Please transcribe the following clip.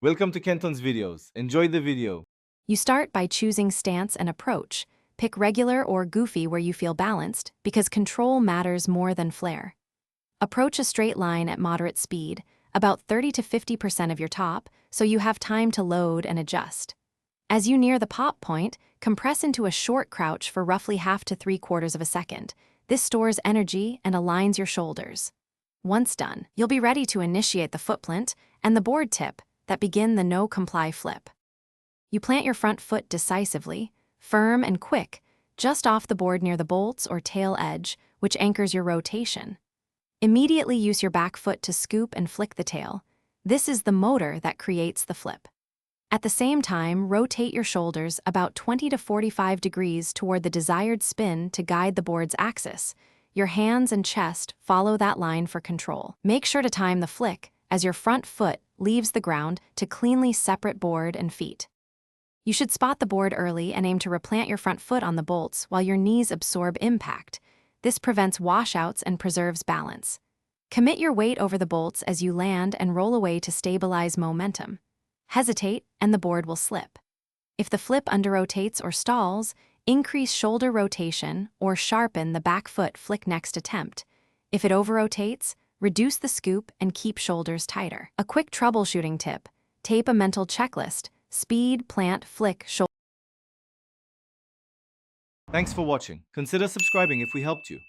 Welcome to Kenton's videos. Enjoy the video. You start by choosing stance and approach. Pick regular or goofy where you feel balanced, because control matters more than flair. Approach a straight line at moderate speed, about 30 to 50% of your top, so you have time to load and adjust. As you near the pop point, compress into a short crouch for roughly half to 3/4 of a second. This stores energy and aligns your shoulders. Once done, you'll be ready to initiate the foot plant and the board tip that begin the no-comply flip. You plant your front foot decisively, firm and quick, just off the board near the bolts or tail edge, which anchors your rotation. Immediately use your back foot to scoop and flick the tail. This is the motor that creates the flip. At the same time, rotate your shoulders about 20 to 45 degrees toward the desired spin to guide the board's axis. Your hands and chest follow that line for control. Make sure to time the flick as your front foot leaves the ground to cleanly separate board and feet. You should spot the board early and aim to replant your front foot on the bolts while your knees absorb impact. This prevents washouts and preserves balance. Commit your weight over the bolts as you land and roll away to stabilize momentum. Hesitate, and the board will slip. If the flip under-rotates or stalls, increase shoulder rotation or sharpen the back foot flick next attempt. If it over-rotates, reduce the scoop and keep shoulders tighter. A quick troubleshooting tip: tape a mental checklist: speed, plant, flick, shoulder. Thanks for watching. Consider subscribing if we helped you.